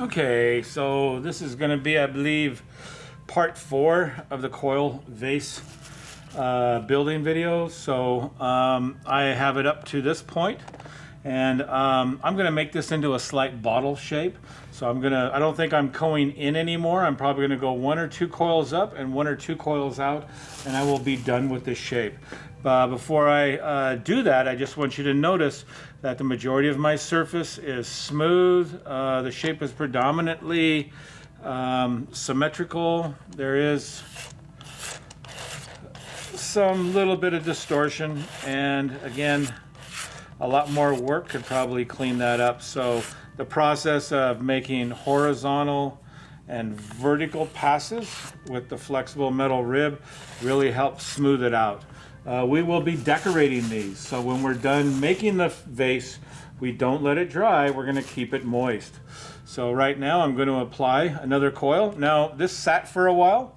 Okay, so this is going to be, I believe, part 4 of the coil vase building video. So I have it up to this point, and I'm going to make this into a slight bottle shape. So I don't think I'm coiling in anymore. I'm probably going to go 1 or 2 coils up and 1 or 2 coils out, and I will be done with this shape. Before I do that, I just want you to notice that the majority of my surface is smooth. The shape is predominantly symmetrical. There is some little bit of distortion, and again, a lot more work could probably clean that up. So the process of making horizontal and vertical passes with the flexible metal rib really helps smooth it out. We will be decorating these, so when we're done making the vase, we don't let it dry. We're going to keep it moist. So right now I'm going to apply another coil. Now this sat for a while,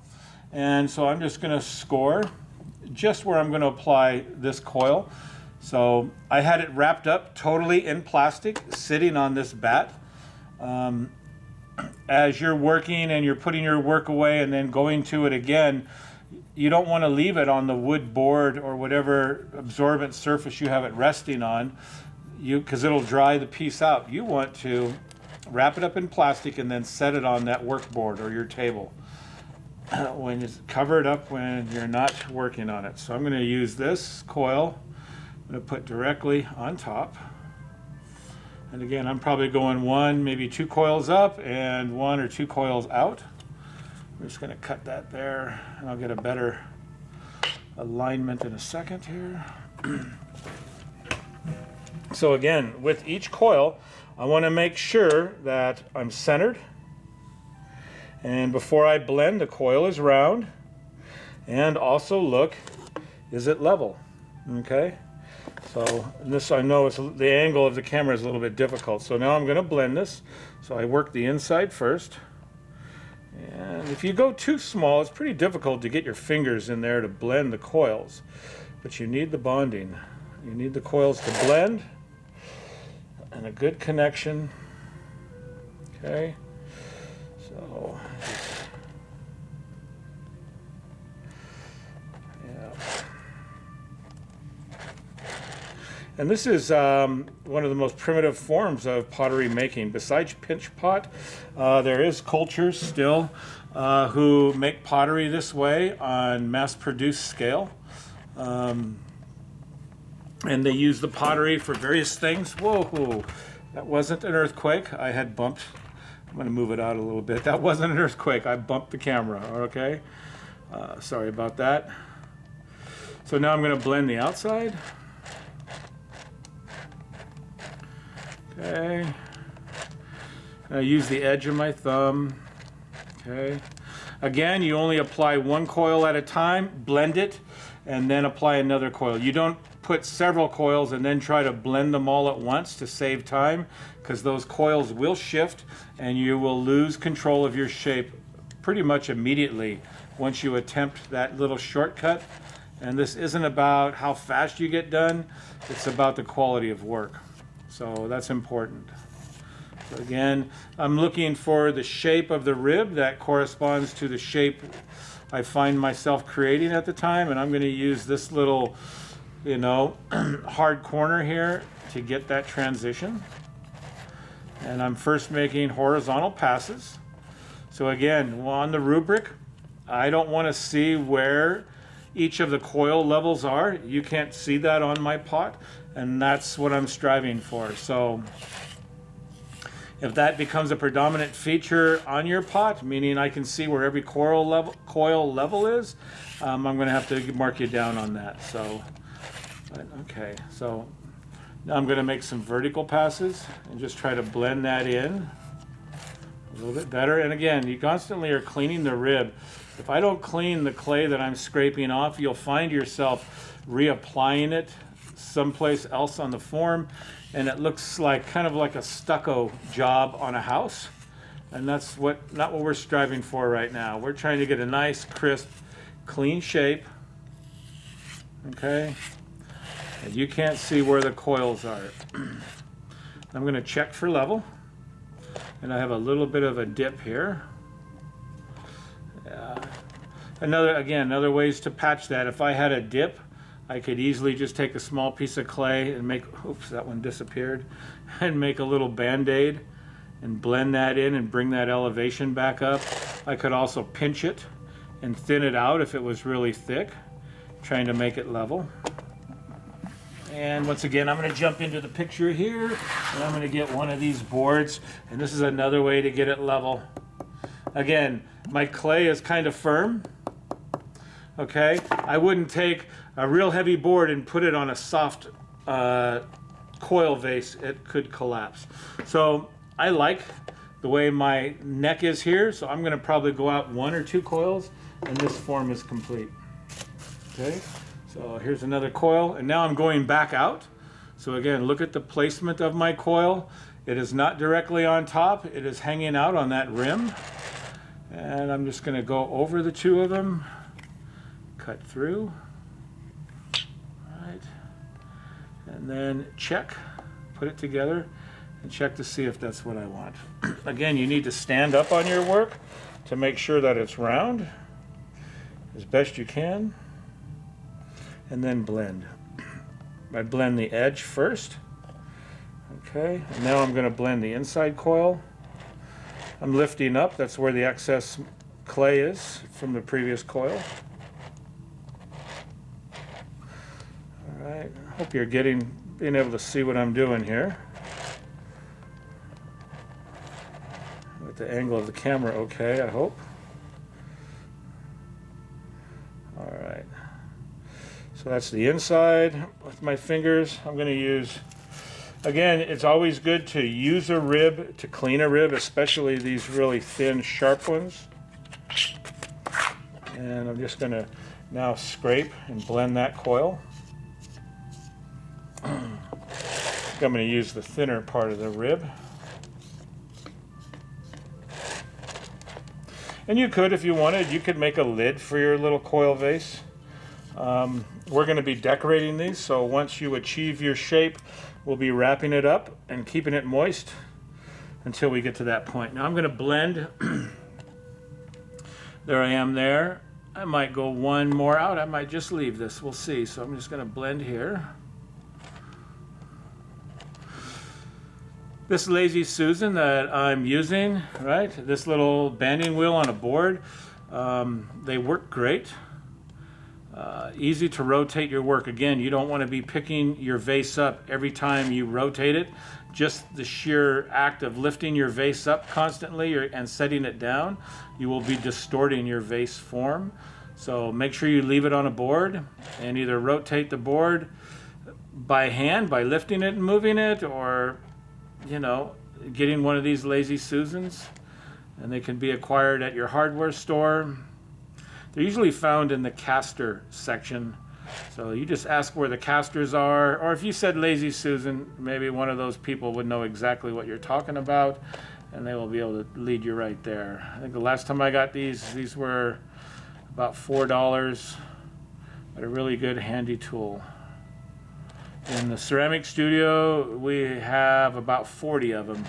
and so I'm just going to score just where I'm going to apply this coil. So I had it wrapped up totally in plastic, sitting on this bat. As you're working and you're putting your work away and then going to it again, you don't want to leave it on the wood board or whatever absorbent surface you have it resting on, because it'll dry the piece out. You want to wrap it up in plastic and then set it on that work board or your table when it's covered up when you're not working on it. So I'm going to use this coil. I'm going to put directly on top. And again, I'm probably going 1, maybe 2 coils up and 1 or 2 coils out. I'm just going to cut that there, and I'll get a better alignment in a second here. So again, with each coil, I want to make sure that I'm centered. And before I blend, the coil is round. And also look, is it level? Okay. So this, I know the angle of the camera is a little bit difficult. So now I'm going to blend this. So I work the inside first. And if you go too small, it's pretty difficult to get your fingers in there to blend the coils. But you need the bonding. You need the coils to blend and a good connection. Okay. So, yeah. And this is one of the most primitive forms of pottery making. Besides pinch pot, there is cultures still who make pottery this way on mass-produced scale. And they use the pottery for various things. Whoa, that wasn't an earthquake. I had bumped. I'm going to move it out a little bit. That wasn't an earthquake. I bumped the camera, okay? Sorry about that. So now I'm going to blend the outside. Okay, I use the edge of my thumb. Okay, again, you only apply 1 coil at a time, blend it, and then apply another coil. You don't put several coils and then try to blend them all at once to save time, because those coils will shift and you will lose control of your shape pretty much immediately once you attempt that little shortcut. And this isn't about how fast you get done, it's about the quality of work. So that's important. So again, I'm looking for the shape of the rib that corresponds to the shape I find myself creating at the time, and I'm going to use this little, hard corner here to get that transition. And I'm first making horizontal passes. So again, on the rubric, I don't want to see where each of the coil levels are. You can't see that on my pot, and that's what I'm striving for. So if that becomes a predominant feature on your pot, meaning I can see where every coil level is, I'm going to have to mark you down on that. So, okay, so now I'm going to make some vertical passes and just try to blend that in a little bit better. And again, you constantly are cleaning the rib. If I don't clean the clay that I'm scraping off, you'll find yourself reapplying it someplace else on the form, and it looks like kind of like a stucco job on a house. And that's not what we're striving for right now. We're trying to get a nice, crisp, clean shape. Okay? And you can't see where the coils are. I'm going to check for level. and I have a little bit of a dip here. Another ways to patch that. If I had a dip, I could easily just take a small piece of clay and make, oops, that one disappeared, and make a little band-aid and blend that in and bring that elevation back up. I could also pinch it and thin it out if it was really thick, trying to make it level. And once again, I'm going to jump into the picture here, and I'm going to get one of these boards, and this is another way to get it level. Again, my clay is kind of firm. Okay, I wouldn't take a real heavy board and put it on a soft coil vase. It could collapse. So I like the way my neck is here, so I'm going to probably go out 1 or 2 coils, and this form is complete. Okay, so here's another coil, and now I'm going back out. So again, look at the placement of my coil. It is not directly on top, it is hanging out on that rim. And I'm just going to go over the 2 of them, cut through, right, and then check, put it together, and check to see if that's what I want. Again, you need to stand up on your work to make sure that it's round as best you can, and then blend. I blend the edge first. Okay, and now I'm going to blend the inside coil. I'm lifting up, that's where the excess clay is from the previous coil. Alright, I hope you're being able to see what I'm doing here. With the angle of the camera okay, I hope. Alright, so that's the inside with my fingers. I'm going to use, again, it's always good to use a rib to clean a rib, especially these really thin, sharp ones. And I'm just going to now scrape and blend that coil. I'm going to use the thinner part of the rib. And you could, if you wanted, you could make a lid for your little coil vase. We're going to be decorating these, so once you achieve your shape, we'll be wrapping it up and keeping it moist until we get to that point. Now I'm going to blend. There I am there. I might go 1 more out. I might just leave this. We'll see. So I'm just going to blend here. This Lazy Susan that I'm using, right? This little banding wheel on a board, they work great. Easy to rotate your work. Again, you don't want to be picking your vase up every time you rotate it. Just the sheer act of lifting your vase up constantly and setting it down, you will be distorting your vase form. So make sure you leave it on a board and either rotate the board by hand, by lifting it and moving it, or, you know, getting one of these Lazy Susans, and they can be acquired at your hardware store. They're usually found in the caster section. So you just ask where the casters are, or if you said Lazy Susan, maybe one of those people would know exactly what you're talking about, and they will be able to lead you right there. I think the last time I got these were about $4, but a really good handy tool. In the ceramic studio, we have about 40 of them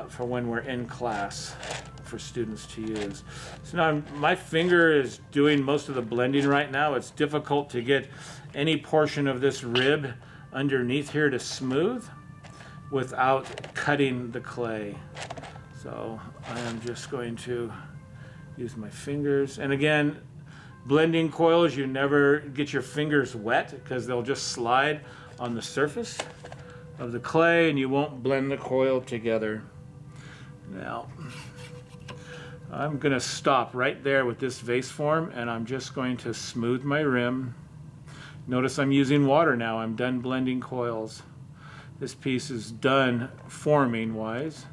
for when we're in class for students to use. So now my finger is doing most of the blending right now. It's difficult to get any portion of this rib underneath here to smooth without cutting the clay. So I am just going to use my fingers. And again, blending coils, you never get your fingers wet because they'll just slide on the surface of the clay and you won't blend the coil together. Now, I'm going to stop right there with this vase form, and I'm just going to smooth my rim. Notice I'm using water now. I'm done blending coils. This piece is done forming wise,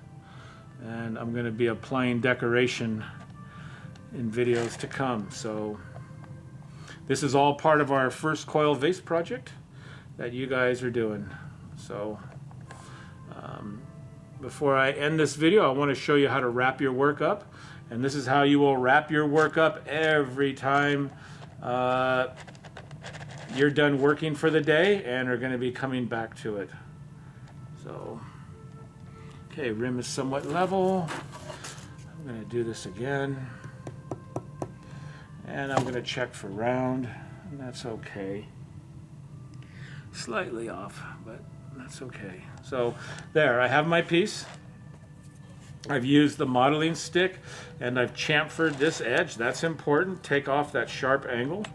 and I'm going to be applying decoration in videos to come. So this is all part of our first Coil Vase project that you guys are doing. So before I end this video, I want to show you how to wrap your work up. And this is how you will wrap your work up every time you're done working for the day and are going to be coming back to it. So, Okay, rim is somewhat level. I'm going to do this again. And I'm going to check for round, and that's okay. Slightly off, but that's okay. So there, I have my piece. I've used the modeling stick and I've chamfered this edge. That's important. Take off that sharp angle.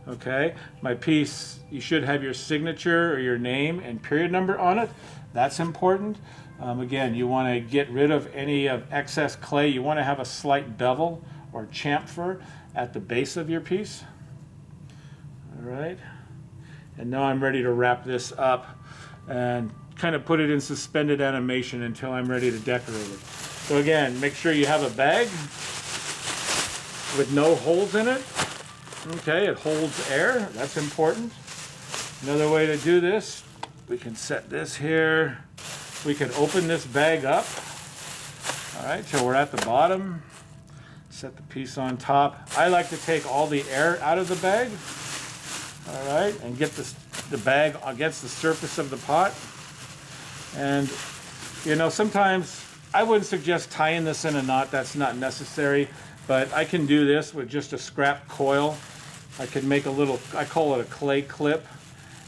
Okay, my piece, you should have your signature or your name and period number on it. That's important. Again, you want to get rid of any of excess clay. You want to have a slight bevel or chamfer at the base of your piece. All right, and now I'm ready to wrap this up and kind of put it in suspended animation until I'm ready to decorate it. So again, make sure you have a bag with no holes in it. Okay, it holds air, that's important. Another way to do this, we can set this here. We can open this bag up. All right, so we're at the bottom. Set the piece on top. I like to take all the air out of the bag. All right, and get the bag against the surface of the pot. And you know, sometimes I wouldn't suggest tying this in a knot. That's not necessary, but I can do this with just a scrap coil. I can make a little, I call it a clay clip,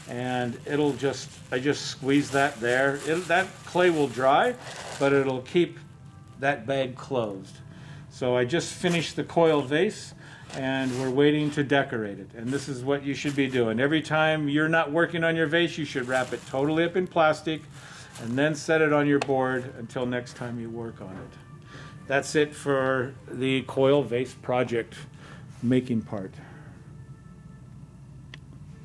and it'll just, I just squeeze that there. That clay will dry, but it'll keep that bag closed. So I just finished the coil vase, and we're waiting to decorate it. And this is what you should be doing. Every time you're not working on your vase, you should wrap it totally up in plastic and then set it on your board until next time you work on it. That's it for the Coil Vase Project making part.